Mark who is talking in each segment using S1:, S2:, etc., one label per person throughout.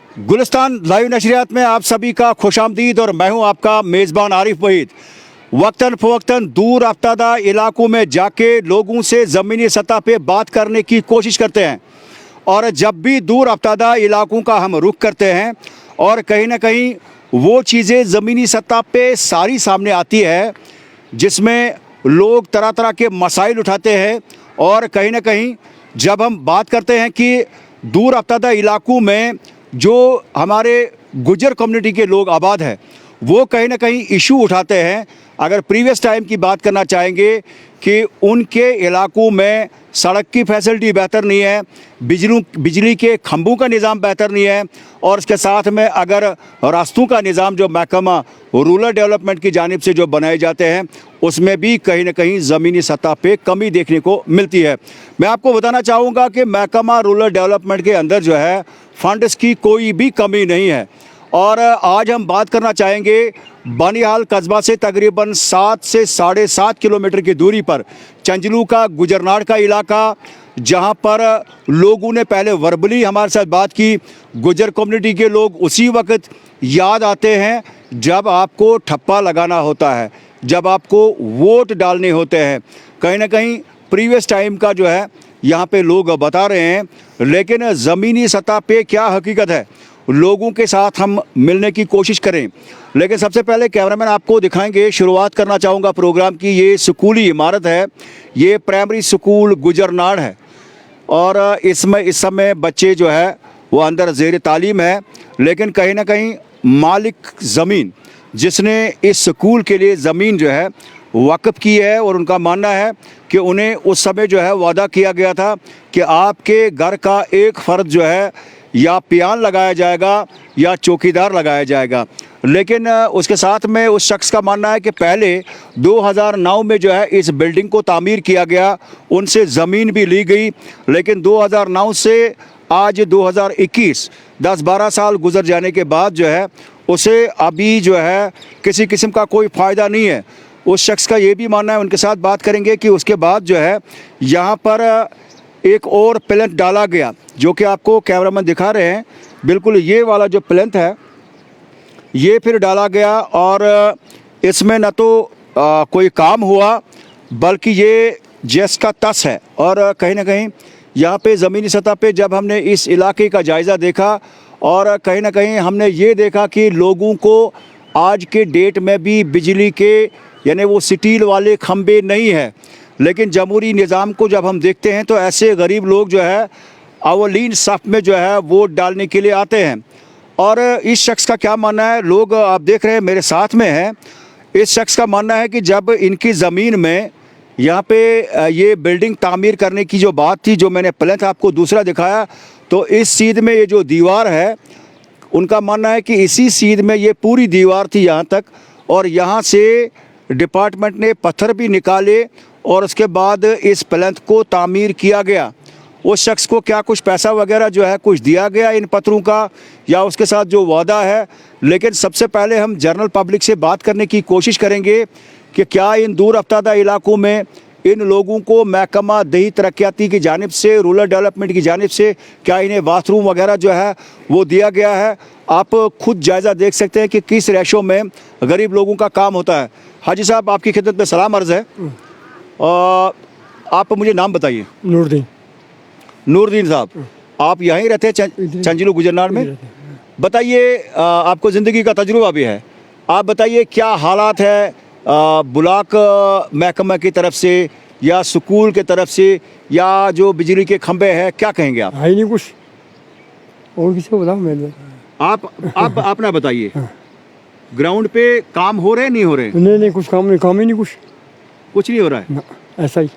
S1: Gulistan live नशरियात में आप सभी का खुशामदीद और मैं हूं आपका मेज़बान आरिफ वहीद। वक्तन फ़वक्तन दूर अफ्तादा इलाकों में जाके लोगों से ज़मीनी सतह पे बात करने की कोशिश करते हैं और जब भी दूर अफ्तादा इलाकों का हम रुख करते हैं और कहीं ना कहीं वो चीज़ें ज़मीनी सतह पे सारी सामने आती है जिसमें लोग तरह तरह के मसाइल उठाते हैं और कहीं ना कहीं जब हम बात करते हैं कि दूर अफ्तादा इलाकों में जो हमारे गुजर कम्युनिटी के लोग आबाद हैं वो कहीं ना कहीं इशू उठाते हैं। अगर प्रीवियस टाइम की बात करना चाहेंगे कि उनके इलाकों में सड़क की फैसिलिटी बेहतर नहीं है, बिजली के खंभों का निज़ाम बेहतर नहीं है और इसके साथ में अगर रास्तों का निज़ाम जो महकमा रूरल डेवलपमेंट की जानिब से जो बनाए जाते हैं उसमें भी कहीं ना कहीं ज़मीनी सतह पे कमी देखने को मिलती है। मैं आपको बताना चाहूँगा कि महकमा रूरल डेवलपमेंट के अंदर जो है फंड्स की कोई भी कमी नहीं है और आज हम बात करना चाहेंगे बानिहाल कस्बा से तकरीबन 7 से 7.5 किलोमीटर की दूरी पर चंजलू का गुजरनाड़ का इलाका, जहां पर लोगों ने पहले वर्बली हमारे साथ बात की। गुजर कम्युनिटी के लोग उसी वक्त याद आते हैं जब आपको ठप्पा लगाना होता है, जब आपको वोट डालने होते हैं। कहीं ना कहीं प्रीवियस टाइम का जो है यहाँ पे लोग बता रहे हैं, लेकिन ज़मीनी सतह पे क्या हकीकत है लोगों के साथ हम मिलने की कोशिश करें। लेकिन सबसे पहले कैमरामैन आपको दिखाएंगे, शुरुआत करना चाहूँगा प्रोग्राम की। ये स्कूली इमारत है, ये प्राइमरी स्कूल गुजरनाड़ है और इसमें इस समय बच्चे जो है वो अंदर ज़ेर तालीम है, लेकिन कहीं ना कहीं मालिक ज़मीन जिसने इस स्कूल के लिए ज़मीन जो है वक़्फ़ की है और उनका मानना है कि उन्हें उस समय जो है वादा किया गया था कि आपके घर का एक फ़र्द जो है या पियान लगाया जाएगा या चौकीदार लगाया जाएगा। लेकिन उसके साथ में उस शख्स का मानना है कि पहले 2009 में जो है इस बिल्डिंग को तामीर किया गया, उनसे ज़मीन भी ली गई, लेकिन 2009 से आज 2021 10-12 साल गुजर जाने के बाद जो है उसे अभी जो है किसी किस्म का कोई फ़ायदा नहीं है। उस शख्स का ये भी मानना है, उनके साथ बात करेंगे कि उसके बाद जो है यहाँ पर एक और प्लेंथ डाला गया, जो कि आपको कैमरामैन दिखा रहे हैं। बिल्कुल ये वाला जो प्लेंथ है ये फिर डाला गया और इसमें न तो कोई काम हुआ बल्कि ये जैस का तस है। और कहीं ना कहीं यहाँ पे ज़मीनी सतह पे जब हमने इस इलाके का जायज़ा देखा और कहीं ना कहीं हमने ये देखा कि लोगों को आज के डेट में भी बिजली के यानी वो स्टील वाले खंबे नहीं है, लेकिन जमहूरी निज़ाम को जब हम देखते हैं तो ऐसे गरीब लोग जो है अवलीन सफ़ में जो है वोट डालने के लिए आते हैं। और इस शख्स का क्या मानना है, लोग आप देख रहे हैं मेरे साथ में हैं, इस शख्स का मानना है कि जब इनकी ज़मीन में यहाँ पे ये बिल्डिंग तामीर करने की जो बात थी, जो मैंने प्लेंथ आपको दूसरा दिखाया, तो इस सीध में ये जो दीवार है उनका मानना है कि इसी सीध में ये पूरी दीवार थी यहाँ तक, और यहाँ से डिपार्टमेंट ने पत्थर भी निकाले और उसके बाद इस प्लेंथ को तामीर किया गया। उस शख्स को क्या कुछ पैसा वगैरह जो है कुछ दिया गया इन पत्थरों का या उसके साथ जो वादा है। लेकिन सबसे पहले हम जनरल पब्लिक से बात करने की कोशिश करेंगे कि क्या इन दूर अफ्तादा इलाकों में इन लोगों को महकमा दही तरक्याती की जानिब से, रूरल डेवलपमेंट की जानिब से क्या इन्हें बाथरूम वगैरह जो है वो दिया गया है। आप खुद जायज़ा देख सकते हैं कि किस रेशो में गरीब लोगों का काम होता है। हाजी साहब, आपकी खिदमत में सलाम अर्ज़ है। आप मुझे नाम बताइए। नूरदीन साहब, आप यहीं रहते हैं चंजलू गुजरनाड़ में? बताइए, आपको ज़िंदगी का तजुर्बा भी है, आप बताइए क्या हालात है ब्लॉक महकमा की तरफ से या स्कूल के तरफ से या जो बिजली के खंबे हैं, क्या कहेंगे आप?
S2: है नहीं कुछ, और किसी को बताओ। मैंने
S1: आप अपना बताइए। ग्राउंड पे काम हो रहे नहीं हो रहे?
S2: नहीं कुछ काम ही नहीं,
S1: कुछ नहीं हो रहा है
S2: ना, ऐसा ही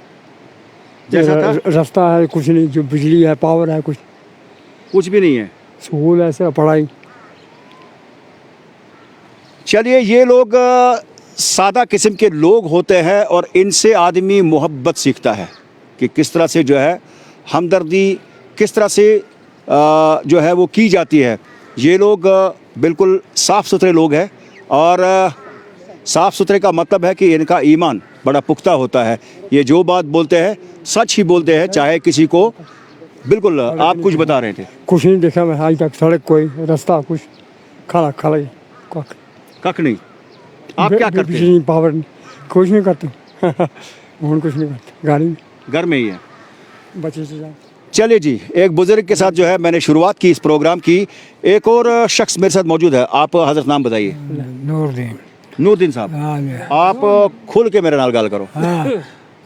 S1: जैसा था।
S2: रास्ता है कुछ नहीं, जो बिजली है पावर है कुछ
S1: भी नहीं है,
S2: स्कूल ऐसा पढ़ाई।
S1: चलिए, ये लोग सादा किस्म के लोग होते हैं और इनसे आदमी मोहब्बत सीखता है कि किस तरह से जो है हमदर्दी किस तरह से जो है वो की जाती है। ये लोग बिल्कुल साफ़ सुथरे लोग हैं और साफ़ सुथरे का मतलब है कि इनका ईमान बड़ा पुख्ता होता है। ये जो बात बोलते हैं सच ही बोलते हैं, चाहे किसी को बिल्कुल आप कुछ बता रहे थे।
S2: कुछ नहीं देखा मैं आज तक, सड़क कोई रास्ता कुछ खड़ा खड़ा ही, कख।
S1: कख नहीं। आप क्या करते हैं?
S2: बिजली पावर नहीं, कुछ नहीं करते हूँ कुछ नहीं करते, गाड़ी
S1: घर में ही है।
S2: बच्चे से जाओ।
S1: चलिए जी, एक बुजुर्ग के साथ जो है मैंने शुरुआत की इस प्रोग्राम की। एक और शख्स मेरे साथ मौजूद है। आप हजरत नाम बताइए।
S2: नूरदीन।
S1: नूरदीन साहब, आप खुल के मेरे नाल गल करो।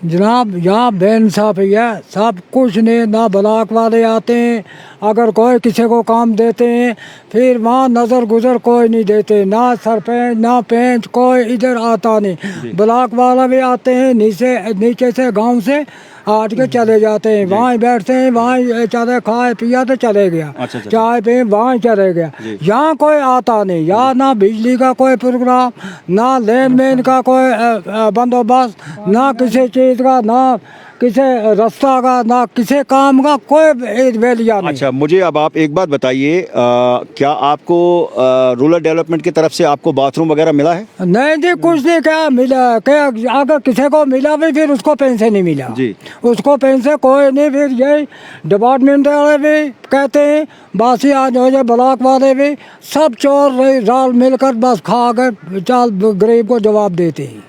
S2: जनाब यहाँ बेइंसाफ है, सब कुछ नहीं, ना ब्लॉक वाले आते हैं, अगर कोई किसी को काम देते हैं फिर वहाँ नज़र गुजर कोई नहीं देते, ना सरपंच ना पेंच कोई इधर आता नहीं। ब्लॉक वाला भी आते हैं नीचे से गांव से आट के चले जाते हैं, वहाँ बैठते हैं, वहाँ चले खाए पिया तो चले गया।
S1: अच्छा।
S2: चाय पे वहाँ चले गया। यहाँ कोई आता नहीं, यहाँ ना बिजली का कोई प्रोग्राम, ना लेन देन का कोई बंदोबस्त, ना किसी चीज़ का, ना किसी रास्ता का, ना किसी काम का कोई वेलिया नहीं।
S1: अच्छा, मुझे अब आप एक बात बताइए, क्या आपको रूरल डेवलपमेंट की तरफ से आपको बाथरूम वगैरह मिला है?
S2: नहीं जी, कुछ नहीं। क्या मिला? क्या अगर किसी को मिला भी फिर उसको पेंशन नहीं मिला
S1: जी।
S2: उसको पेंशन कोई नहीं। फिर यही डिपार्टमेंट वाले भी कहते हैं, बासी आज हो जाए, ब्लॉक वाले भी सब चोर राल मिलकर बस खा कर चाल गरीब को जवाब देते हैं।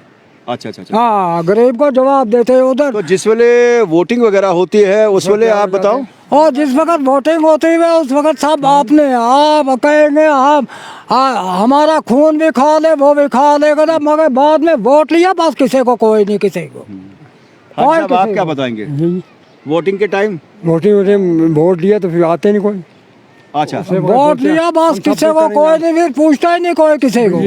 S1: अच्छा।
S2: हाँ, गरीब को जवाब देते हैं उधर।
S1: तो जिस वेले वोटिंग वगैरह होती है उस वेले आप बताओ।
S2: और जिस वक्त वोटिंग होती है उस वक्त सब आपने आप कहेंगे आप हमारा खून भी खा ले, वो भी खा लेगा, मगर बाद में वोट लिया बस किसी को कोई नहीं, किसी को।
S1: अच्छा, आप क्या बताएंगे वोटिंग के टाइम?
S2: वोटिंग वोट लिया तो फिर आते नहीं कोई।
S1: अच्छा,
S2: वोट लिया बस किसी को कोई नहीं, फिर पूछता ही नहीं कोई किसी को,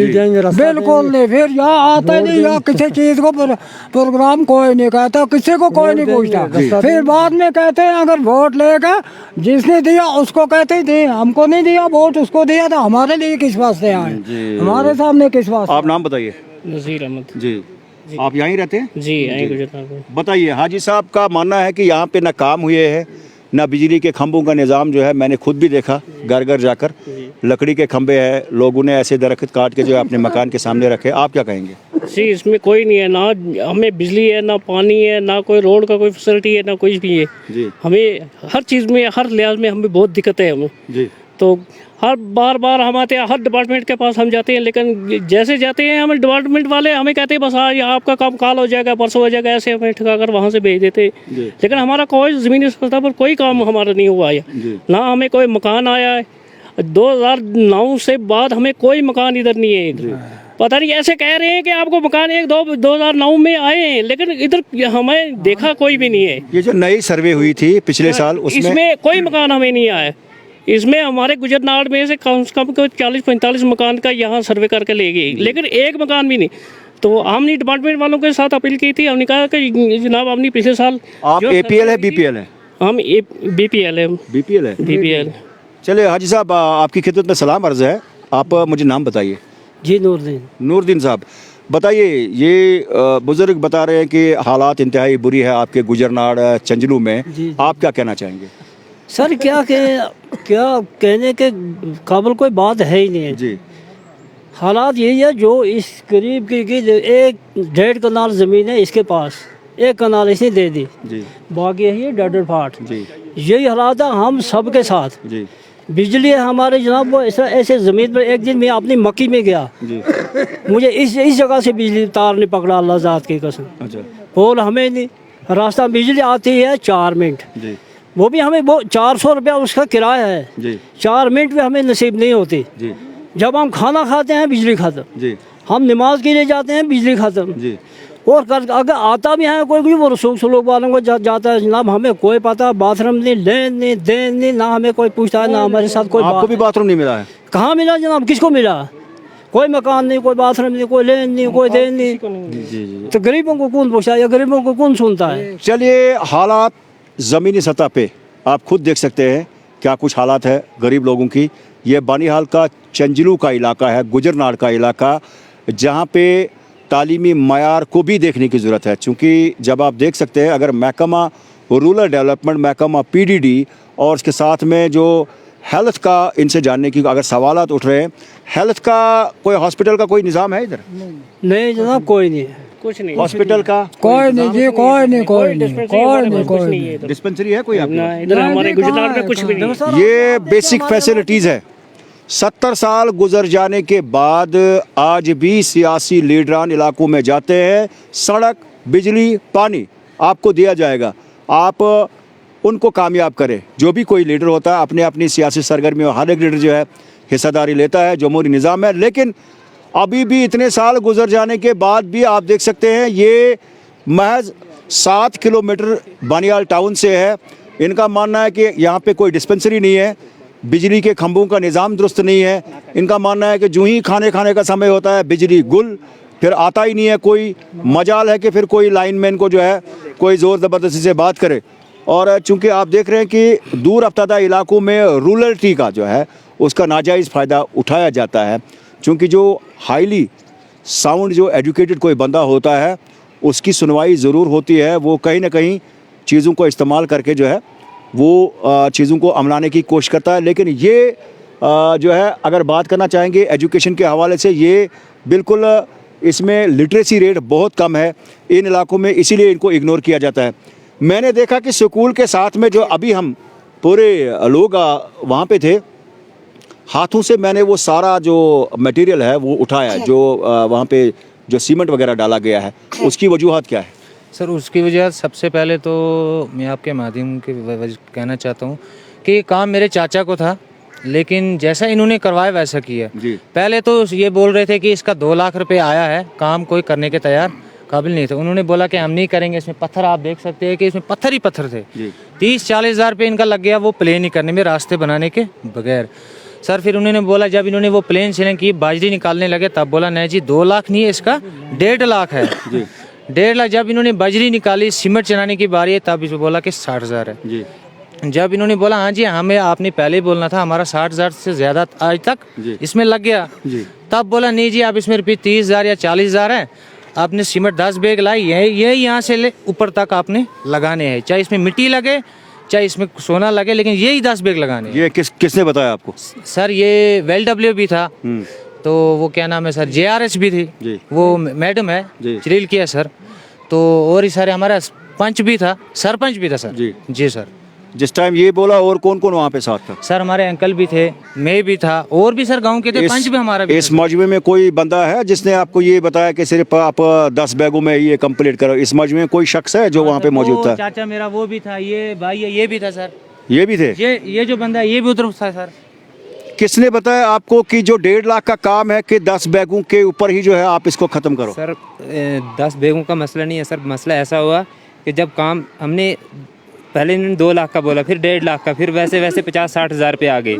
S2: बिल्कुल नहीं। फिर यहाँ आता ही नहीं, यहाँ किसी चीज को प्रोग्राम कोई नहीं कहता, किसी को कोई नहीं पूछता। फिर बाद में कहते हैं अगर वोट लेगा जिसने दिया उसको कहते हैं दे, हमको नहीं दिया वोट, उसको दिया था, हमारे लिए किस वास्ते आए, हमारे सामने किस वास्ते।
S1: आप नाम बताइए।
S3: नज़ीर अहमद
S1: जी, आप यहीं रहते हैं?
S3: जी, यहीं गुजरात।
S1: बताइए, हाजी साहब का मानना है कि यहाँ पे ना काम हुए हैं, ना बिजली के खंभों का निज़ाम जो है, मैंने खुद भी देखा घर घर जाकर, लकड़ी के खंभे हैं, लोगों ने ऐसे दरख्त काट के जो है अपने मकान के सामने रखे। आप क्या कहेंगे?
S3: जी, इसमें कोई नहीं है, ना हमें बिजली है, ना पानी है, ना कोई रोड का कोई फैसिलिटी है, ना कुछ भी है।
S1: जी,
S3: हमें हर चीज़ में, हर लिहाज में हमें बहुत दिक्कत है हमें।
S1: जी,
S3: तो हर बार हम आते हैं, हर डिपार्टमेंट के पास हम जाते हैं, लेकिन जैसे जाते हैं हमें डिपार्टमेंट वाले हमें कहते हैं बस आज आपका काम काल हो जाएगा, परसों हो जाएगा, ऐसे हमें ठगा कर वहाँ से भेज देते हैं। लेकिन हमारा कोई ज़मीनी सतह पर कोई काम हमारा नहीं हुआ है, ना हमें कोई मकान आया है। 2009 से बाद हमें कोई मकान इधर नहीं है। पता नहीं ऐसे कह रहे हैं कि आपको मकान 2009 में आए हैं, लेकिन इधर हमें देखा कोई भी नहीं है।
S1: ये जो नई सर्वे हुई थी पिछले साल,
S3: इसमें कोई मकान हमें नहीं आया। इसमें हमारे गुजरनाड़ में से कम 40-45 मकान का यहाँ सर्वे करके ले गई, लेकिन एक मकान भी नहीं। तो हमने डिपार्टमेंट वालों के साथ अपील की थी, हमने कहा कि जनाब हमने पिछले साल।
S1: आप APL है BPL है?
S3: हम BPL है।
S1: BPL है।
S3: BPL।
S1: चलिए हाजी साहब, आपकी खिदमत में सलाम अर्ज़ है। आप मुझे नाम बताइए।
S3: जी, नूरदीन।
S1: नूरदीन साहब, बताइए, ये बुजुर्ग बता रहे हैं कि हालात इंतहाई बुरी है आपके गुजरनाड़ चंजलू में, आप क्या कहना चाहेंगे?
S4: सर क्या कहने के काबिल कोई बात है ही नहीं है
S1: जी।
S4: हालात यही है, जो इस करीब की 1.5 कनाल ज़मीन है इसके पास, 1 कनाल इसने दे दी
S1: जी,
S4: बाकी है ये डडर फाट
S1: जी,
S4: यही हालात है हम सब के साथ।
S1: जी,
S4: बिजली है हमारे जनाब, वो ऐसे ज़मीन पर एक दिन मैं अपनी मक्की में गया,
S1: जी।
S4: मुझे इस जगह से बिजली तार ने पकड़ा, अल्लाह ज़ात की कसम।
S1: अच्छा,
S4: पोल हमें नहीं, रास्ता बिजली आती है 4 मिनट,
S1: जी,
S4: वो भी हमें वो 400 रुपया उसका किराया है,
S1: जी,
S4: 4 मिनट में हमें नसीब नहीं होती।
S1: जी,
S4: जब हम खाना खाते हैं बिजली खत्म,
S1: जी,
S4: हम नमाज के लिए जाते हैं बिजली खत्म,
S1: जी।
S4: और अगर आता भी है कोई वो रसूख सलूक वालों को जाता है जनाब, हमें कोई पता बाथरूम नहीं, लेन नहीं, देन नहीं, ना हमें कोई पूछता है, ना हमारे साथ कोई
S1: आपको भी बाथरूम नहीं मिला है?
S4: कहाँ मिला जनाब, किसको मिला? कोई मकान नहीं, कोई बाथरूम नहीं, कोई लेन नहीं, कोई देन नहीं।
S1: जी, जी।
S4: तो गरीबों को कौन पूछता है या गरीबों को कौन सुनता है?
S1: चलिए, हालात ज़मीनी सतह पे आप खुद देख सकते हैं क्या कुछ हालात है गरीब लोगों की। ये बानीहाल का चंजलू का इलाका है, गुजरनाड़ का इलाका, जहाँ पे तालीमी मयार को भी देखने की ज़रूरत है। चूँकि जब आप देख सकते हैं, अगर महकमा रूरल डेवलपमेंट, महकमा PDD और उसके साथ में जो हेल्थ का इनसे जानने की अगर सवालात उठ रहे हैं, हेल्थ का कोई हॉस्पिटल का कोई निज़ाम है इधर?
S4: नहीं जनाब कोई नहीं है।
S3: कुछ नहीं,
S1: हॉस्पिटल का
S2: कोई नहीं जी, कोई नहीं, कोई नहीं, कोई नहीं,
S3: कुछ
S2: कोई
S3: नहीं है
S2: नहीं।
S3: इधर।
S1: डिस्पेंसरी है कोई आपके
S3: ना,
S1: पास?
S3: इधर हमारे गुजरात में कुछ भी नहीं है।
S1: ये बेसिक फैसिलिटीज़ है। 70 साल गुजर जाने के बाद आज भी सियासी लीडरान इलाकों में जाते हैं, सड़क, बिजली, पानी आपको दिया जाएगा। आप उनको कामयाब करें। जो भी कोई लीडर होता है अपने अपनी सियासी सरगर्मी में हर एक लीडर जो है हिस्सेदारी लेता है, जमहूरी निज़ाम है। लेकिन अभी भी इतने साल गुजर जाने के बाद भी आप देख सकते हैं ये महज 7 किलोमीटर बानियाल टाउन से है। इनका मानना है कि यहाँ पे कोई डिस्पेंसरी नहीं है, बिजली के खंभों का निज़ाम दुरुस्त नहीं है। इनका मानना है कि जो ही खाने का समय होता है बिजली गुल, फिर आता ही नहीं है कोई। मजाल है कि फिर कोई लाइनमैन को जो है कोई ज़ोर ज़बरदस्ती से बात करे। और चूंकि आप देख रहे हैं कि दूर अफ्तादा इलाकों में रूरलिटी का जो है उसका नाजायज़ फ़ायदा उठाया जाता है। चूंकि जो हाईली साउंड जो एजुकेटेड कोई बंदा होता है उसकी सुनवाई ज़रूर होती है, वो कहीं ना कहीं चीज़ों को इस्तेमाल करके जो है वो चीज़ों को अमलाने की कोशिश करता है। लेकिन ये जो है अगर बात करना चाहेंगे एजुकेशन के हवाले से, ये बिल्कुल इसमें लिटरेसी रेट बहुत कम है इन इलाकों में, इसीलिए इनको इग्नोर किया जाता है। मैंने देखा कि स्कूल के साथ में जो अभी हम पूरे लोग वहाँ पे थे, हाथों से मैंने वो सारा जो मटेरियल है वो उठाया, जो वहाँ पे जो सीमेंट वगैरह डाला गया है, उसकी वजूहत क्या है?
S5: सर उसकी वजह सबसे पहले तो मैं आपके माध्यम के कहना चाहता हूँ कि ये काम मेरे चाचा को था, लेकिन जैसा इन्होंने करवाया वैसा किया।
S1: जी।
S5: पहले तो ये बोल रहे थे कि इसका 2 लाख रुपए आया है, काम कोई करने के तैयार काबिल नहीं थे। उन्होंने बोला कि हम नहीं करेंगे, इसमें पत्थर आप देख सकते हैं कि इसमें पत्थर ही पत्थर थे। 30-40 हज़ार रुपये इनका लग गया वो प्लेन ही करने में, रास्ते बनाने के बगैर। सर फिर उन्होंने बोला, जब इन्होंने वो प्लेन सीलिंग की, बाजरी निकालने लगे, तब बोला नहीं जी 2 लाख नहीं है, इसका 1.5 लाख है। 1.5 लाख। जब इन्होंने बजरी निकाली, सीमेंट चलाने की बारी है, तब इसमें बोला कि 60 हज़ार है।
S1: जी।
S5: जब इन्होंने बोला हाँ जी हमें आपने पहले ही बोलना था, हमारा 60 हज़ार से ज़्यादा आज तक इसमें लग गया, तब बोला नहीं जी आप इसमें रुपये 30 हज़ार या 40 हज़ार है, आपने सीमेंट 10 बैग लाई, ये यहाँ से ले ऊपर तक आपने लगाने हैं, चाहे इसमें मिट्टी लगे चाहे इसमें सोना लगे, लेकिन यही 10 बैग लगाने हैं।
S1: ये किसने बताया आपको?
S5: सर ये वेलडब्ल्यू भी था, तो वो क्या नाम है सर, JRS भी थी, वो मैडम है चिरील की है सर, तो और ही सारे हमारा पंच भी था, सरपंच भी था सर। जी सर।
S1: जिस टाइम ये बोला और कौन कौन वहाँ पे साथ था?
S5: सर हमारे अंकल भी थे, मैं भी था, और भी सर गांव के थे, पंच भी हमारा भी।
S1: इस मजमे में कोई बंदा है जिसने आपको ये बताया कि सिर्फ आप 10 बैगों में ये कंप्लीट करो? इस मजमे में कोई शख्स है जो वहाँ पे मौजूद था?
S5: चाचा मेरा वो भी था, ये भाई है ये भी था सर।
S1: ये भी थे?
S5: ये जो बंदा है ये भी उधर था सर।
S1: किसने बताया आपको कि जो 1.5 लाख का काम है कि 10 बैगों के ऊपर ही जो है आप इसको खत्म करो?
S6: सर 10 बैगों का मसला नहीं है सर, मसला ऐसा हुआ कि जब काम हमने पहले इन्होंने 2 लाख का बोला, फिर 1.5 लाख का, फिर वैसे 50-60 हज़ार पे आ गए,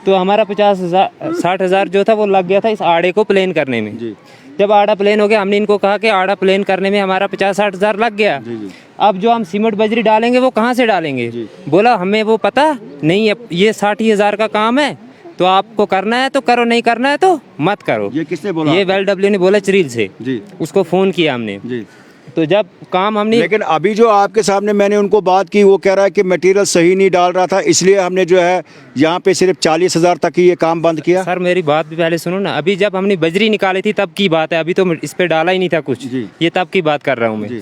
S6: तो हमारा 50-60 हज़ार जो था वो लग गया था इस आड़े को प्लेन करने में। जब आड़ा प्लेन हो गया, हमने इनको कहा कि आड़ा प्लेन करने में हमारा 50-60 हज़ार लग गया, अब जो हम सीमेंट बजरी डालेंगे वो कहाँ से डालेंगे? बोला हमें वो पता नहीं है, ये 60 हज़ार का काम है, तो आपको करना है तो करो, नहीं करना है तो मत करो।
S1: ये किसने बोला?
S6: ये वेलडब्ल्यू ने बोला चिरील से। उसको फ़ोन किया हमने, तो जब काम हमने,
S1: लेकिन अभी जो आपके सामने मैंने उनको बात की, वो कह रहा है कि मटेरियल सही नहीं डाल रहा था, इसलिए हमने जो है यहाँ पे सिर्फ 40 हज़ार तक ही ये काम बंद किया।
S6: सर मेरी बात भी पहले सुनो ना, अभी जब हमने बजरी निकाली थी तब की बात है, अभी तो इस पे डाला ही नहीं था कुछ, ये तब की बात कर रहा हूँ मैं।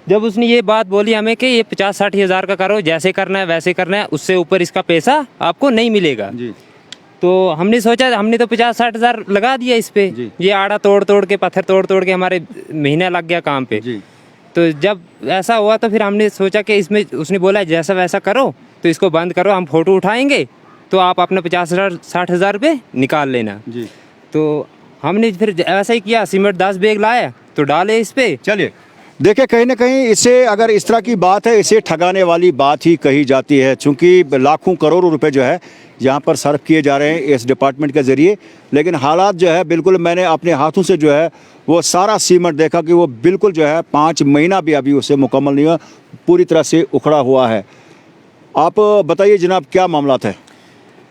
S6: जब उसने ये बात बोली हमें कि ये 50-60 हज़ार का करो, जैसे करना है वैसे करना है, उससे ऊपर इसका पैसा आपको नहीं मिलेगा। तो हमने सोचा, हमने तो 50-60 हज़ार लगा दिया इस पे, ये आड़ा तोड़ के, पत्थर तोड़ के हमारे महीना लग गया काम पे। तो जब ऐसा हुआ तो फिर हमने सोचा कि इसमें, उसने बोला जैसा वैसा करो, तो इसको बंद करो, हम फोटो उठाएंगे तो आप अपने 50-60 हज़ार रुपये निकाल लेना। तो हमने फिर ऐसा ही किया, सीमेंट 10 बैग लाया तो डाले इस पे।
S1: चलिए देखिए, कहीं ना कहीं इसे अगर इस तरह की बात है, इसे ठगाने वाली बात ही कही जाती है, चूँकि लाखों करोड़ों रुपए जो है यहाँ पर सर्व किए जा रहे हैं इस डिपार्टमेंट के ज़रिए। लेकिन हालात जो है बिल्कुल, मैंने अपने हाथों से जो है वो सारा सीमेंट देखा कि वो बिल्कुल जो है 5 महीना भी अभी उसे मुकम्मल नहीं हुआ, पूरी तरह से उखड़ा हुआ है। आप बताइए जनाब, क्या मामला है?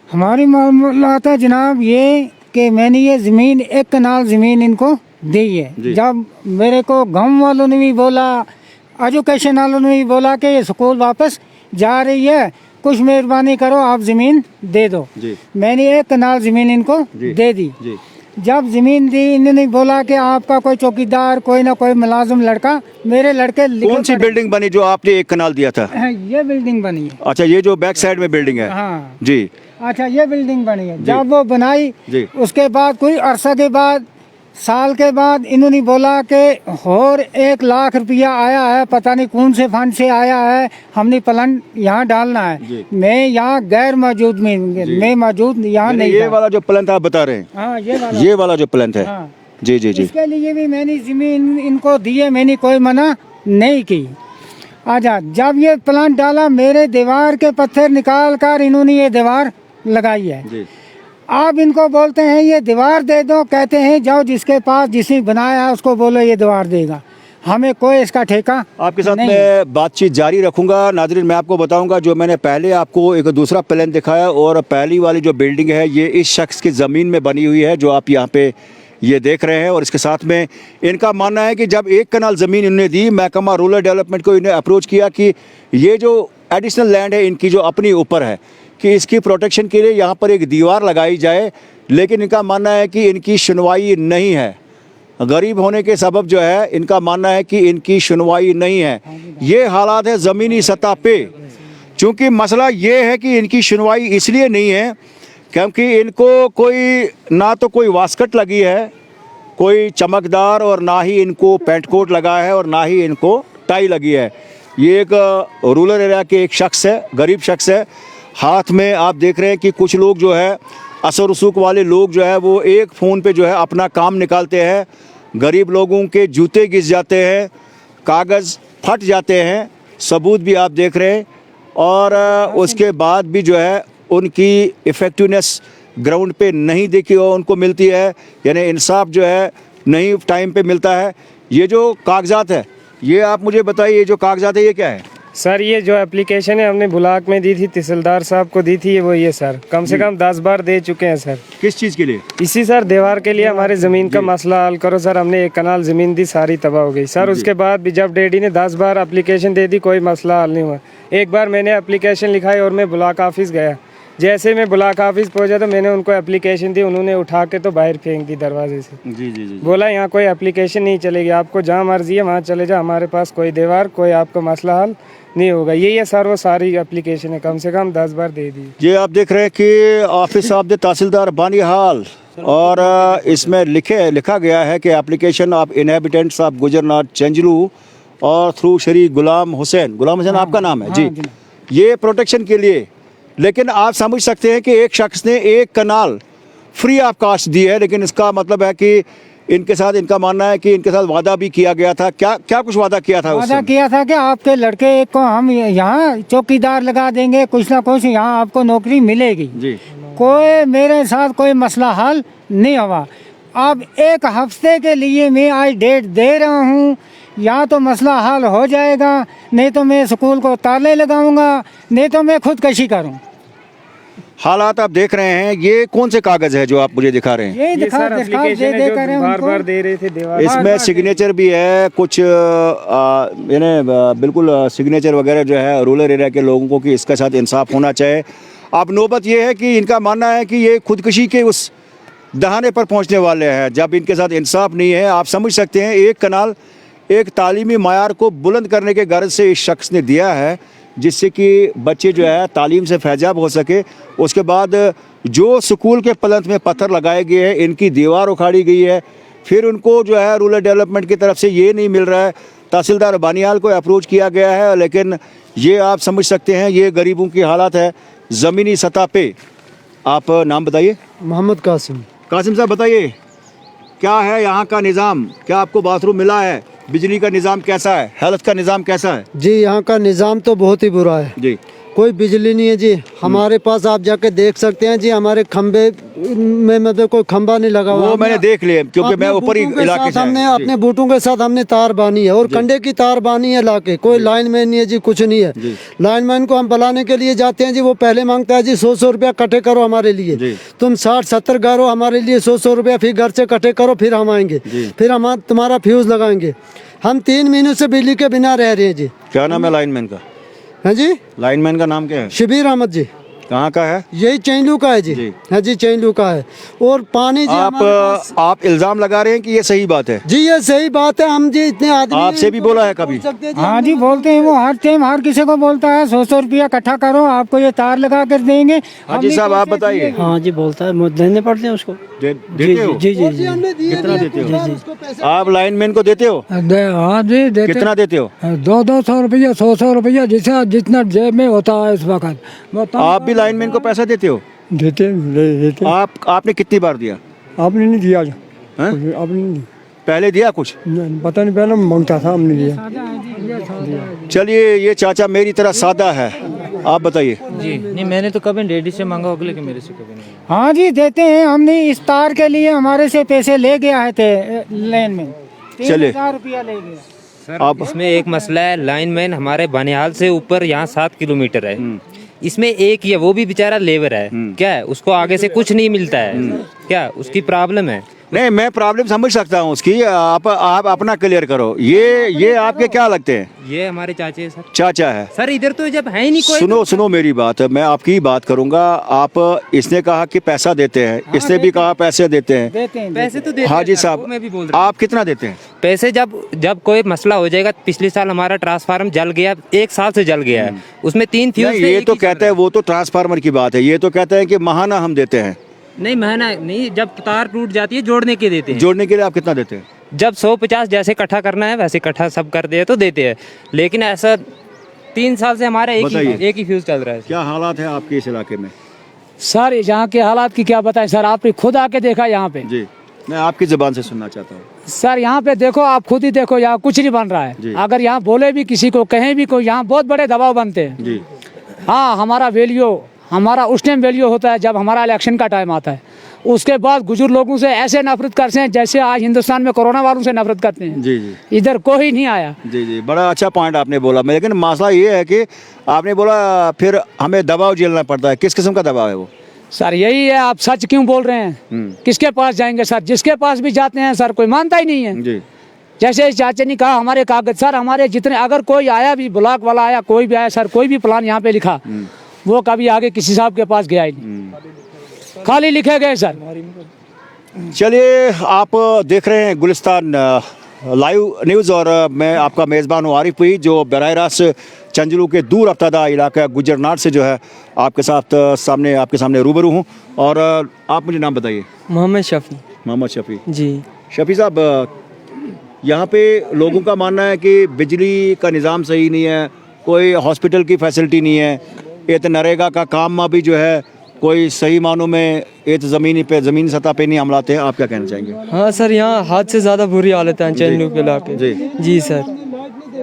S2: हमारी मामला था जनाब ये कि मैंने ये ज़मीन 1 कनाल ज़मीन इनको दी है। जब मेरे को गाँव वालों ने भी बोला, एजुकेशन वालों ने भी बोला कि ये स्कूल वापस जा रही है, कुछ मेहरबानी करो, आप ज़मीन दे दो।
S1: जी।
S2: मैंने 1 कनाल ज़मीन इनको
S1: जी।
S2: दे दी।
S1: जी।
S2: जब ज़मीन दी, इन्होंने बोला कि आपका कोई चौकीदार, कोई ना कोई मुलाजिम लड़का, मेरे लड़के लिखे
S1: कौन सी
S2: पढ़े-
S1: बिल्डिंग बनी जो आपने 1 कनाल दिया था?
S2: ये बिल्डिंग बनी है।
S1: अच्छा, ये जो बैक साइड में बिल्डिंग है।
S2: हाँ,
S1: जी।
S2: अच्छा, ये बिल्डिंग बनी है। जब वो बनाई,
S1: जी।
S2: उसके बाद कोई अरसा के बाद, साल के बाद, इन्होंने बोला कि और 1 लाख रुपया आया है, पता नहीं कौन से फंड से आया है, हमने प्लान यहाँ डालना
S1: जी।
S2: है। मैं यहाँ गैर मौजूद में, मैं मौजूद यहाँ
S1: यानी
S2: नहीं
S1: ये
S2: था।
S1: वाला जो प्लान आप बता रहे हैं,
S2: हाँ,
S1: ये वाला जो प्लान है।
S2: हाँ।
S1: जी जी जी।
S2: इसके लिए भी मैंने जमीन इनको दी है, मैंने कोई मना नहीं की। अच्छा, जब ये प्लान डाला, मेरे दीवार के पत्थर निकाल कर इन्होंने ये दीवार लगाई है।
S1: जी।
S2: आप इनको बोलते हैं ये दीवार दे दो, कहते हैं जाओ जिसके पास, जिसने बनाया है उसको बोलो ये दीवार देगा, हमें कोई इसका ठेका
S1: आपके साथ
S2: नहीं।
S1: मैं बातचीत जारी रखूंगा। नाज़रीन, मैं आपको बताऊंगा, जो मैंने पहले आपको एक दूसरा प्लान दिखाया, और पहली वाली जो बिल्डिंग है ये इस शख्स की ज़मीन में बनी हुई है जो आप यहाँ पे ये देख रहे हैं। और इसके साथ में इनका मानना है कि जब 1 कनाल ज़मीन इन्होंने दी, महकमा रूरल डेवलपमेंट को इन्हें अप्रोच किया कि ये जो एडिशनल लैंड है इनकी जो अपनी ऊपर है, कि इसकी प्रोटेक्शन के लिए यहाँ पर एक दीवार लगाई जाए, लेकिन इनका मानना है कि इनकी सुनवाई नहीं है। गरीब होने के सबब जो है, इनका मानना है कि इनकी सुनवाई नहीं है। ये हालात है ज़मीनी सतह पे। चूँकि मसला ये है कि इनकी सुनवाई इसलिए नहीं है क्योंकि इनको कोई ना तो कोई वास्कट लगी है, कोई चमकदार, और ना ही इनको पेंट कोट लगा है, और ना ही इनको टाई लगी है। ये एक रूरल एरिया के एक शख्स है, गरीब शख्स है। हाथ में आप देख रहे हैं कि कुछ लोग जो है, असर रसूख वाले लोग जो है, वो एक फ़ोन पे जो है अपना काम निकालते हैं। गरीब लोगों के जूते घिस जाते हैं, कागज़ फट जाते हैं, सबूत भी आप देख रहे हैं। और उसके बाद भी जो है उनकी इफ़ेक्टिवनेस ग्राउंड पे नहीं देखी और उनको मिलती है, यानी इंसाफ जो है नहीं टाइम पे मिलता है। ये जो कागजात है, ये आप मुझे बताइए, ये जो कागजात है ये क्या है?
S7: सर ये जो एप्लीकेशन है हमने ब्लॉक में दी थी, तहसीलदार साहब को दी थी, ये वही है सर। कम से कम 10 बार दे चुके हैं सर।
S1: किस चीज़ के लिए?
S7: इसी सर दीवार के लिए, हमारे ज़मीन का मसला हल करो सर। हमने 1 कनाल ज़मीन दी, सारी तबाह हो गई सर। उसके बाद भी जब डैडी ने 10 बार एप्लीकेशन दे दी, कोई मसला हल नहीं हुआ। एक बार मैंने एप्लीकेशन लिखाई और मैं ब्लॉक ऑफिस गया। जैसे मैं ब्लॉक ऑफिस पहुंचा तो मैंने उनको एप्लीकेशन दी, उन्होंने उठा के तो बाहर फेंक दी दरवाजे से।
S1: जी जी जी।
S7: बोला यहाँ कोई एप्लीकेशन नहीं चलेगी, आपको जहाँ मर्जी है वहाँ चले जाओ, हमारे पास कोई दीवार, कोई आपका मसला हल नहीं होगा। यही है सर, वो सारी एप्लीकेशन है, कम से कम 10 बार दे दी।
S1: ये आप देख रहे हैं कि ऑफिस ऑफ द तहसीलदार बानिहाल, और इसमें लिखा गया है कि एप्लीकेशन ऑफ इनहेबिटेंट्स ऑफ गुजरनाथ चंजलू और थ्रू श्री गुलाम हुसैन आपका नाम है जी, ये प्रोटेक्शन के लिए। लेकिन आप समझ सकते हैं कि एक शख्स ने 1 कनाल फ्री ऑफ कास्ट दी है, लेकिन इसका मतलब है कि इनके साथ, इनका मानना है कि इनके साथ वादा भी किया गया था। क्या कुछ वादा किया था?
S2: वादा किया था कि आपके लड़के को हम यहाँ चौकीदार लगा देंगे, कुछ ना कुछ यहाँ आपको नौकरी मिलेगी
S1: जी।
S2: कोई मेरे साथ कोई मसला हल नहीं हुआ। अब 1 हफ्ते के लिए मैं आज डेट दे रहा हूँ, या तो मसला हल हो जाएगा, नहीं तो मैं स्कूल को ताले लगाऊंगा, नहीं तो मैं खुदकशी करूँ।
S1: हालात आप देख रहे हैं। ये कौन से कागज है जो आप मुझे दिखा रहे हैं?
S2: ये
S7: ये
S2: दिखा
S7: सर एप्लीकेशन है जो बार बार दे रहे थे दीवार।
S1: इसमें सिग्नेचर भी है कुछ, यानी बिल्कुल सिग्नेचर वगैरह जो है रूरल एरिया के लोगों को कि इसके साथ इंसाफ होना चाहिए। अब नौबत ये है कि इनका मानना है कि ये खुदकुशी के उस दहाने पर पहुंचने वाले हैं जब इनके साथ इंसाफ नहीं है। आप समझ सकते हैं, 1 कनाल एक तालीमी मायार को बुलंद करने के गर्ज से इस शख्स ने दिया है, जिससे कि बच्चे जो है तालीम से फैजाब हो सके। उसके बाद जो स्कूल के पलंथ में पत्थर लगाए गए हैं, इनकी दीवार उखाड़ी गई है, फिर उनको जो है रूरल डेवलपमेंट की तरफ से ये नहीं मिल रहा है। तहसीलदार बानियाल को अप्रोच किया गया है, लेकिन ये आप समझ सकते हैं ये गरीबों की हालत है ज़मीनी सतह पे। आप नाम बताइए।
S8: मोहम्मद कासिम।
S1: कासिम साहब बताइए, क्या है यहाँ का निज़ाम? क्या आपको बाथरूम मिला है? बिजली का निज़ाम कैसा है? हेल्थ का निज़ाम कैसा है?
S8: जी यहाँ का निज़ाम तो बहुत ही बुरा है
S1: जी।
S8: कोई बिजली नहीं है जी। हमारे पास आप जाके देख सकते हैं जी, हमारे खंबे में मतलब कोई खंबा नहीं लगा हुआ।
S1: वो मैंने देख लिया क्योंकि मैं ऊपर ही इलाके से
S8: हमने अपने बूटों के साथ हमने तार बानी है और कंडे की तार बानी है लाके। कोई लाइन मैन नहीं है जी, कुछ नहीं है। लाइन मैन को हम बुलाने के लिए जाते हैं जी, वो पहले मांगता है जी 100 रुपया इकट्ठे करो हमारे लिए। तुम 60-70 घर हो, हमारे लिए 100 रुपया फिर घर से इकट्ठे करो, फिर हम आएंगे, फिर हम तुम्हारा फ्यूज लगाएंगे। हम 3 महीनों से बिजली के बिना रह रहे हैं जी।
S1: क्या नाम है लाइनमैन का?
S8: हाँ जी,
S1: लाइनमैन का नाम क्या है?
S8: शबीर अहमद जी,
S1: कहाँ का है?
S8: यही चैनलू का है जी।
S1: जी।
S8: हाँ जी, चैनलू का है। और पानी जी
S1: आप इल्जाम लगा रहे हैं कि ये सही बात है?
S8: जी ये सही बात है। हम जी इतने आदमी
S1: आपसे भी बोला है कभी?
S2: हाँ जी बोलते हैं, वो हर टाइम हर किसी को बोलता है 100 रुपया इकट्ठा करो, आपको ये तार लगा कर देंगे।
S1: हाजी साहब आप बताइए,
S4: हाँ जी बोलता है, देने पड़ते हैं उसको।
S1: देते हो?
S4: जी जी जी।
S1: कितना देते हो आप लाइनमैन को? देते हो?
S2: हाँ जी देते।
S1: कितना देते हो?
S2: 200 रुपया 100 रुपया, जिसे जितना जेब में होता है इस वक्त।
S1: आप भी लाइनमैन को पैसा देते हो?
S2: देते
S1: आपने कितनी बार दिया?
S2: आपने नहीं दिया,
S1: हैं?
S2: आपने नहीं,
S1: पहले दिया कुछ?
S2: पता नहीं, पहले मांगता था, हमने दिया।
S1: चलिए, ये चाचा मेरी तरह सादा है, आप बताइए।
S5: जी नहीं, मैंने तो कभी डैडी से मांगा होगा, लेकिन मेरे से कभी नहीं मांगा।
S2: हाँ जी देते हैं। हमने इस तार के लिए हमारे से पैसे ले गया थे लेन में,
S1: चलिए।
S2: 3000 रुपया ले गया।
S6: सर अब इसमें एक मसला है, लाइनमैन हमारे बनिहाल से ऊपर यहाँ 7 किलोमीटर है, इसमें एक ही है, वो भी बेचारा लेबर है। क्या है, उसको आगे से कुछ नहीं मिलता है, क्या उसकी प्रॉब्लम है?
S1: नहीं, मैं प्रॉब्लम समझ सकता हूँ उसकी, आप अपना क्लियर करो। ये आपके क्या लगते हैं?
S6: ये हमारे चाचे हैं सर।
S1: चाचा है
S6: सर इधर तो जब है ही नहीं कोई।
S1: सुनो मेरी बात, मैं आपकी ही बात करूंगा। आप, इसने कहा कि पैसा देते हैं, इसने भी कहा पैसे देते हैं।
S6: पैसे तो देते
S1: हाजी
S6: हैं सर, वो
S1: साहब
S6: मैं भी बोल रहा हूँ।
S1: आप कितना देते हैं?
S6: पैसे जब कोई मसला हो जाएगा, पिछले साल हमारा ट्रांसफार्मर जल गया, 1 साल से जल गया है, उसमें 3 फ्यूज
S1: नहीं,
S6: थे,
S1: ये
S6: एक
S1: तो
S6: ही चल
S1: कहते हैं, वो तो ट्रांसफार्मर की बात है। ये तो कहते हैं कि महाना हम देते हैं।
S6: नहीं महीना नहीं, जब तार टूट जाती है जोड़ने के देते हैं।
S1: जोड़ने के लिए आप कितना देते हैं?
S6: जब 150 जैसे इकट्ठा करना है वैसे इकट्ठा सब कर दे तो देते हैं, लेकिन ऐसा 3 साल से हमारा
S1: बताइए।
S6: एक ही फ्यूज चल रहा है।
S1: क्या हालात है आपके इस इलाके में?
S2: सर यहाँ के हालात की क्या बताएं सर, आपने खुद आके देखा यहाँ पे।
S1: जी, मैं आपकी जुबान से सुनना चाहता हूँ।
S2: सर यहाँ पे देखो, आप खुद ही देखो, यहाँ कुछ नहीं बन रहा
S1: जी।
S2: है। अगर यहाँ बोले भी किसी को, कहीं भी कोई, यहाँ बहुत बड़े दबाव बनते हैं।
S1: जी,
S2: हाँ, हमारा उस टाइम वैल्यू होता है जब हमारा इलेक्शन का टाइम आता है। उसके बाद बुजुर्ग लोगों से ऐसे नफरत करते हैं जैसे आज हिंदुस्तान में कोरोना वालों से नफरत करते हैं।
S1: जी, जी,
S2: इधर कोई नहीं आया।
S1: जी, जी, बड़ा अच्छा पॉइंट आपने बोला। लेकिन मसला ये है कि आपने बोला फिर हमें दबाव झेलना पड़ता है। किस किस्म का दबाव है वो?
S2: सर यही है, आप सच क्यों बोल रहे हैं? किसके पास जाएंगे सर? जिसके पास भी जाते हैं सर, कोई मानता ही नहीं है।
S1: जी,
S2: जैसे इस चाचे ने कहा, हमारे कागज सर, हमारे जितने, अगर कोई आया भी, ब्लॉक वाला आया, कोई भी आया सर, कोई भी प्लान यहाँ पे लिखा, वो कभी आगे किसी साहब के पास गया ही नहीं, खाली लिखे गए सर।
S1: चलिए, आप देख रहे हैं गुलिस्तान लाइव न्यूज़ और मैं आपका मेज़बान हूँ आरिफ हुई, जो बराह रास्त चंजलू के दूर अफ्तादा इलाका गुजरनाट से जो है आपके सामने रूबरू हूँ। और आप मुझे नाम बताइए।
S4: मोहम्मद शफी।
S1: मोहम्मद शफी
S4: जी।
S1: शफी साहब, यहाँ पे लोगों का मानना है कि बिजली का निज़ाम सही नहीं है, कोई हॉस्पिटल की फैसिलिटी नहीं है, ये तो नरेगा का काम में भी जो है कोई सही मानों में ये तो ज़मीनी सतह पे नहीं अमलाते हैं। आप क्या कहना चाहेंगे?
S9: हाँ सर, यहाँ हाथ से ज़्यादा बुरी हालत है चैनलू के इलाके। जी सर,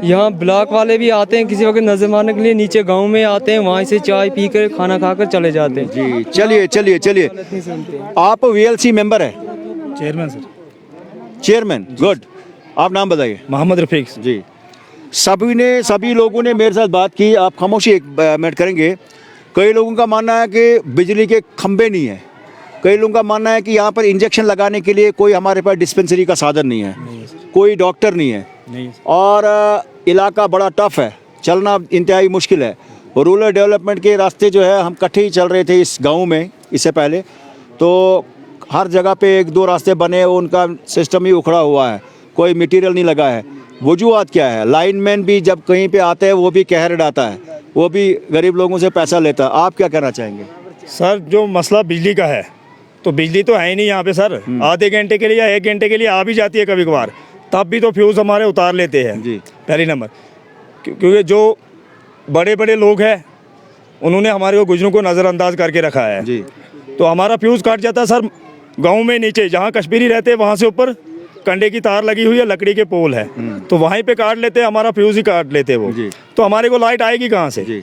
S9: यहाँ ब्लॉक वाले भी आते हैं किसी वक्त नजर मारने के लिए, नीचे गांव में आते हैं, वहाँ से चाय पी कर खाना खाकर चले जाते हैं।
S1: जी, चलिए आप VLC मेंबर है?
S10: Chairman sir.
S1: Chairman, good. आप नाम बताइए।
S10: मोहम्मद रफीक
S1: जी। सभी लोगों ने मेरे साथ बात की। आप खामोशी एक मिनट करेंगे। कई लोगों का मानना है कि बिजली के खंभे नहीं है, कई लोगों का मानना है कि यहाँ पर इंजेक्शन लगाने के लिए कोई हमारे पास डिस्पेंसरी का साधन नहीं है, कोई डॉक्टर नहीं है, और इलाका बड़ा टफ है, चलना इंतहाई मुश्किल है। रूरल डेवलपमेंट के रास्ते जो है हम इकट्ठे ही चल रहे थे इस गांव में इससे पहले, तो हर जगह पे 1-2 रास्ते बने, उनका सिस्टम ही उखड़ा हुआ है, कोई मटेरियल नहीं लगा है। वजूहत क्या है? लाइनमैन भी जब कहीं पे आते हैं वो भी कहर डालता है, वो भी गरीब लोगों से पैसा लेता है। आप क्या कहना चाहेंगे?
S10: सर, जो मसला बिजली का है, तो बिजली तो है ही नहीं यहाँ पे सर। आधे घंटे के लिए या 1 घंटे के लिए आ भी जाती है कभी कभार, तब भी तो फ्यूज़ हमारे उतार लेते हैं।
S1: जी।
S10: पहली नंबर, क्योंकि जो बड़े बड़े लोग हैं उन्होंने हमारे को गुजरों को नज़रअंदाज करके रखा है।
S1: जी।
S10: तो हमारा फ्यूज़ काट जाता है सर। गाँव में नीचे जहाँ कश्मीरी रहते हैं वहाँ से ऊपर कंडे की तार लगी हुई है, लकड़ी के पोल है, तो वहीं पे काट लेते हैं, हमारा फ्यूज़ ही काट लेते हैं वो। तो हमारे को लाइट आएगी कहाँ से?
S1: जी।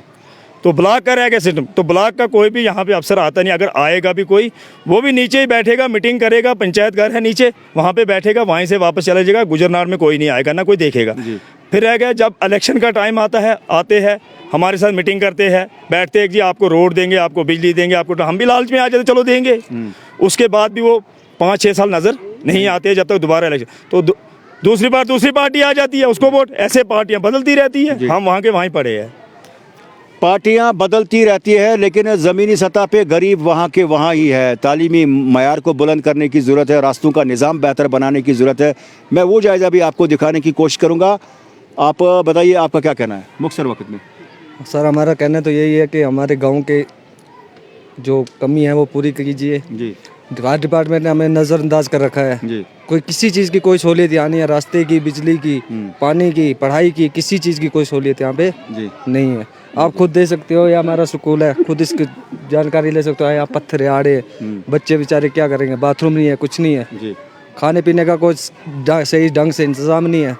S10: तो ब्लॉक का रहेगा सिस्टम, तो ब्लॉक का कोई भी यहाँ पे अफसर आता नहीं। अगर आएगा भी कोई, वो भी नीचे ही बैठेगा, मीटिंग करेगा, पंचायत घर है नीचे, वहाँ पे बैठेगा, वहीं से वापस चला जाएगा। गुजरनार में कोई नहीं आएगा, ना कोई देखेगा। फिर रह गया जब इलेक्शन का टाइम आता है, आते हैं हमारे साथ मीटिंग करते हैं, बैठते हैं कि जी आपको रोड देंगे, आपको बिजली देंगे, आपको, हम भी लालच में आ जाते, चलो देंगे। उसके बाद भी वो 5-6 साल नज़र नहीं आते जब तक दोबारा इलेक्शन, तो दूसरी पार्टी आ जाती है, उसको वोट। ऐसे पार्टियां बदलती रहती है, हम वहाँ के वहीं पड़े हैं।
S1: पार्टियां बदलती रहती है लेकिन ज़मीनी सतह पे गरीब वहाँ के वहाँ ही है। तालीमी मयार को बुलंद करने की ज़रूरत है, रास्तों का निज़ाम बेहतर बनाने की ज़रूरत है। मैं वो जायज़ा भी आपको दिखाने की कोशिश करूँगा। आप बताइए आपका क्या कहना है मुख्तसर वक्त में?
S9: सर हमारा कहना तो यही है कि हमारे गांव के जो कमी है वो पूरी कीजिए
S1: जी
S9: हर डिपार्टमेंट ने हमें नज़रअंदाज कर रखा है।
S1: जी
S9: कोई किसी चीज़ की कोई सहूलियत यहाँ नहीं है, रास्ते की, बिजली की, पानी की, पढ़ाई की, किसी चीज़ की कोई सहूलियत यहाँ पे
S1: जी
S9: नहीं है। आप खुद दे सकते हो, या हमारा स्कूल है, खुद इसकी जानकारी ले सकते हो। यहाँ पत्थर है, आड़े, बच्चे बेचारे क्या करेंगे, बाथरूम नहीं है, कुछ नहीं है,
S1: जी।
S9: खाने पीने का कोई सही ढंग से इंतज़ाम नहीं है।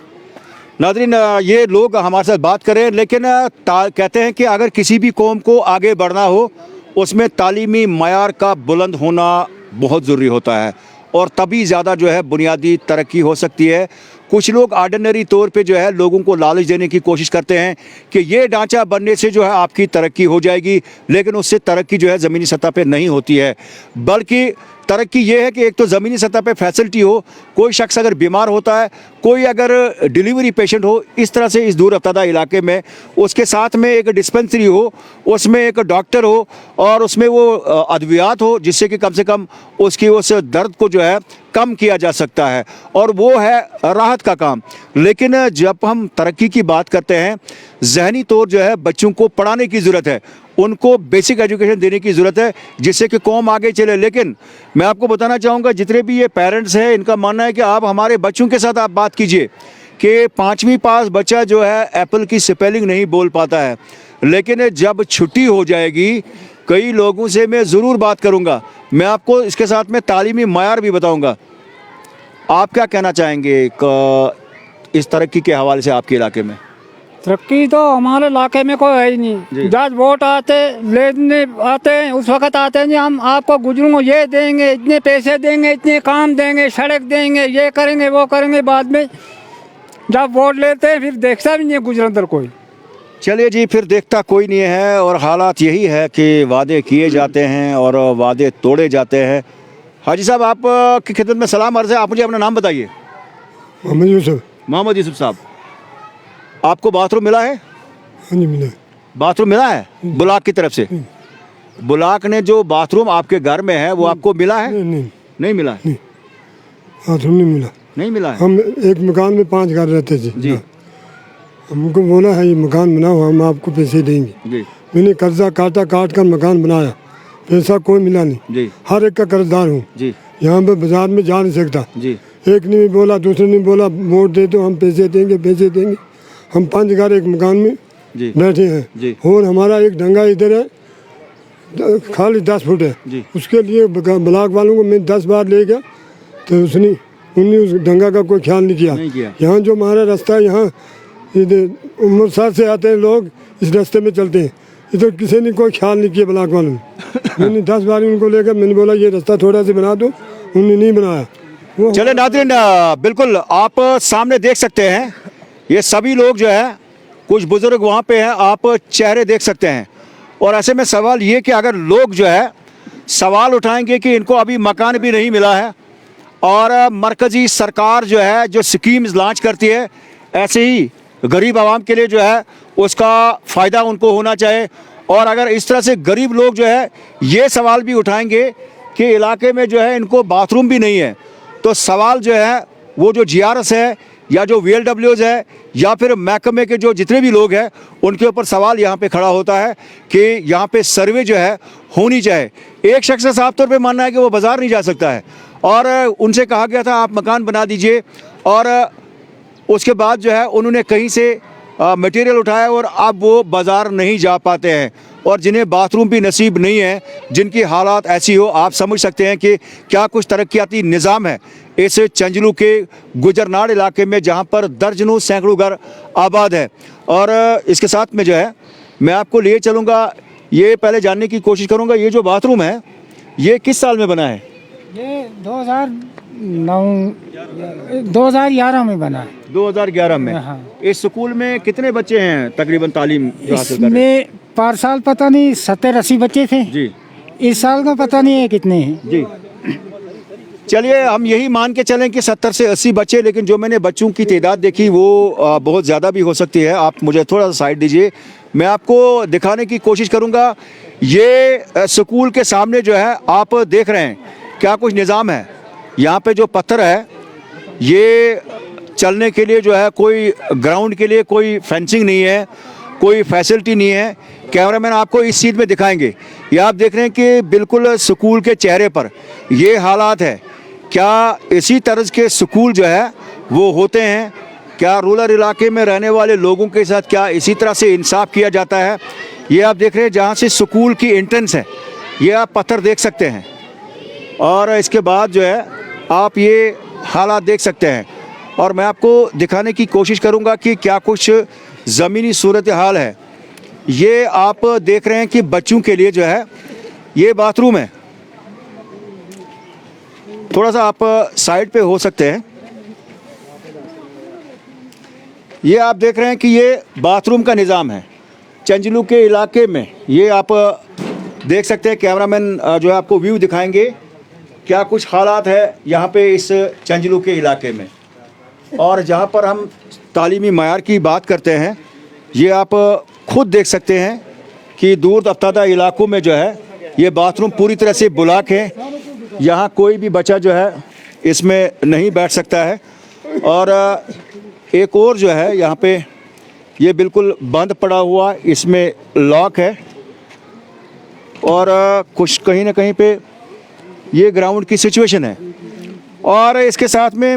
S1: नाज़रीन, ये लोग हमारे साथ बात करें लेकिन कहते हैं कि अगर किसी भी कौम को आगे बढ़ना हो उसमें तालीमी मयार का बुलंद होना बहुत ज़रूरी होता है और तभी ज़्यादा जो है बुनियादी तरक्की हो सकती है। कुछ लोग आर्डिनरी तौर पे जो है लोगों को लालच देने की कोशिश करते हैं कि ये ढांचा बनने से जो है आपकी तरक्की हो जाएगी, लेकिन उससे तरक्की जो है ज़मीनी सतह पे नहीं होती है। बल्कि तरक्की ये है कि एक तो ज़मीनी सतह पे फैसिलिटी हो, कोई शख्स अगर बीमार होता है, कोई अगर डिलीवरी पेशेंट हो इस तरह से इस दूर अफ्तादा इलाके में, उसके साथ में एक डिस्पेंसरी हो, उसमें एक डॉक्टर हो और उसमें वो अद्वियात हो जिससे कि कम से कम उसकी उस दर्द को जो है कम किया जा सकता है, और वो है राहत का काम। लेकिन जब हम तरक्की की बात करते हैं, जहनी तौर जो है बच्चों को पढ़ाने की ज़रूरत है, उनको बेसिक एजुकेशन देने की ज़रूरत है जिससे कि कौम आगे चले। लेकिन मैं आपको बताना चाहूँगा, जितने भी ये पेरेंट्स हैं इनका मानना है कि आप हमारे बच्चों के साथ आप बात कीजिए कि 5वीं पास बच्चा जो है एप्पल की स्पेलिंग नहीं बोल पाता है, लेकिन जब छुट्टी हो जाएगी कई लोगों से मैं ज़रूर बात करूँगा, मैं आपको इसके साथ में तालीमी मयार भी बताऊँगा। आप क्या कहना चाहेंगे इस तरक्की के हवाले से आपके इलाके में?
S2: तरक्की तो हमारे इलाके में कोई है ही नहीं। जब वोट आते लेने आते हैं उस वक्त आते हैं जी हम आपको गुजरों ये देंगे, इतने पैसे देंगे, इतने काम देंगे, सड़क देंगे, ये करेंगे वो करेंगे। बाद में जब वोट लेते हैं फिर देखता भी नहीं है गुजरंदर कोई।
S1: चलिए जी, फिर देखता कोई नहीं है और हालात यही है कि वादे किए जाते हैं और वादे तोड़े जाते हैं। हाजी साहब, आप की खिदमत में सलाम अर्ज़ है। आप मुझे अपना नाम बताइए।
S8: मोहम्मद यूसुफ।
S1: मोहम्मद यूसुफ साहब, आपको बाथरूम मिला है?
S8: हाँ जी मिला।
S1: बाथरूम मिला है ब्लॉक की तरफ से? ब्लॉक ने जो बाथरूम आपके घर में है वो आपको मिला है? नहीं मिला है।
S8: बाथरूम नहीं मिला।
S1: नहीं मिला है।
S8: हम एक मकान में 5 घर रहते थे
S1: जी।
S8: हमको बोला है ये मकान बनाओ, हम आपको पैसे देंगे
S1: जी।
S8: मैंने कर्जा काट कर मकान बनाया, पैसा कोई मिला नहीं
S1: जी।
S8: हर एक का कर्जदार हूँ
S1: जी।
S8: यहाँ पे बाजार में जा नहीं सकता।
S1: जी।
S8: एक ने भी बोला, दूसरे ने बोला वोट दे दो हम पैसे देंगे। हम 5 घर एक मकान में
S1: जी।
S8: बैठे हैं
S1: जी।
S8: और हमारा एक डंगा इधर है खाली 10 फुट है
S1: जी।
S8: उसके लिए ब्लॉक वालों को मैं 10 बार ले गया तो उन्होंने उस डंगा का कोई ख्याल नहीं किया। यहाँ जो हमारा रास्ता है, यहाँ इधर उम्रसार से आते हैं लोग, इस रास्ते में चलते हैं, इधर किसी ने कोई ख्याल नहीं किया ब्लॉक वालों ने। मैंने 10 बार उनको लेकर मैंने बोला ये रास्ता थोड़ा सा बना दो, उन्होंने नहीं बनाया।
S1: चले नाज़रीन, बिल्कुल आप सामने देख सकते हैं ये सभी लोग जो है, कुछ बुजुर्ग वहाँ पे हैं, आप चेहरे देख सकते हैं। और ऐसे में सवाल ये कि अगर लोग जो है सवाल उठाएंगे कि इनको अभी मकान भी नहीं मिला है और मरकज़ी सरकार जो है जो स्कीम्स लॉन्च करती है, ऐसे ही गरीब आवाम के लिए जो है उसका फ़ायदा उनको होना चाहिए। और अगर इस तरह से गरीब लोग जो है ये सवाल भी उठाएंगे कि इलाके में जो है इनको बाथरूम भी नहीं है, तो सवाल जो है वो जो GRS है या जो VLWs है या फिर महकमे के जो जितने भी लोग हैं उनके ऊपर सवाल यहाँ पे खड़ा होता है कि यहाँ पे सर्वे जो है होनी चाहिए। एक शख्स का साफ तौर पे मानना है कि वो बाज़ार नहीं जा सकता है और उनसे कहा गया था आप मकान बना दीजिए, और उसके बाद जो है उन्होंने कहीं से मटेरियल उठाया और अब वो बाज़ार नहीं जा पाते हैं। और जिन्हें बाथरूम भी नसीब नहीं है, जिनकी हालात ऐसी हो, आप समझ सकते हैं कि क्या कुछ तरक्याती निज़ाम है इस चंजलू के गुजरनाड़ इलाके में, जहां पर दर्जनों सैकड़ों घर आबाद है। और इसके साथ में जो है मैं आपको ले चलूँगा, ये पहले जानने की कोशिश करूँगा, ये जो बाथरूम है ये किस साल में बना है?
S2: ये 2011 में बना है।
S1: 2011 में।
S2: हाँ।
S1: इस स्कूल में कितने बच्चे हैं तकरीबन तालीम जो हासिल कर रहे हैं?
S2: इसमें पर साल पता नहीं 70-80 बच्चे थे
S1: जी।
S2: इस साल का पता नहीं है कितने हैं
S1: जी। चलिए हम यही मान के चलें कि 70 से 80 बच्चे, लेकिन जो मैंने बच्चों की तादाद देखी वो बहुत ज़्यादा भी हो सकती है। आप मुझे थोड़ा सा साइड दीजिए, मैं आपको दिखाने की कोशिश करूँगा। ये स्कूल के सामने जो है आप देख रहे हैं क्या कुछ निज़ाम है। यहाँ पे जो पत्थर है ये चलने के लिए जो है, कोई ग्राउंड के लिए कोई फेंसिंग नहीं है, कोई फैसिलिटी नहीं है। कैमरामैन आपको इस सीट में दिखाएंगे। ये आप देख रहे हैं कि बिल्कुल स्कूल के चेहरे पर ये हालात है। क्या इसी तरह के स्कूल जो है वो होते हैं? क्या रूरल इलाके में रहने वाले लोगों के साथ क्या इसी तरह से इंसाफ किया जाता है? ये आप देख रहे हैं जहाँ से स्कूल की एंट्रेंस है, ये आप पत्थर देख सकते हैं और इसके बाद जो है आप ये हालात देख सकते हैं। और मैं आपको दिखाने की कोशिश करूंगा कि क्या कुछ ज़मीनी सूरत हाल है। ये आप देख रहे हैं कि बच्चों के लिए जो है ये बाथरूम है। थोड़ा सा आप साइड पे हो सकते हैं। ये आप देख रहे हैं कि ये बाथरूम का निज़ाम है चंजलू के इलाके में। ये आप देख सकते हैं, कैमरामैन जो है आपको व्यू दिखाएंगे क्या कुछ हालात है यहाँ पे इस चंजलू के इलाके में। और जहाँ पर हम तालीमी मयार की बात करते हैं, ये आप खुद देख सकते हैं कि दूर दफ्तादा इलाकों में जो है ये बाथरूम पूरी तरह से ब्लॉक है। यहाँ कोई भी बच्चा जो है इसमें नहीं बैठ सकता है। और एक और जो है यहाँ पे ये बिल्कुल बंद पड़ा हुआ, इसमें लॉक है। और कुछ कहीं ना कहीं पे ये ग्राउंड की सिचुएशन है। और इसके साथ में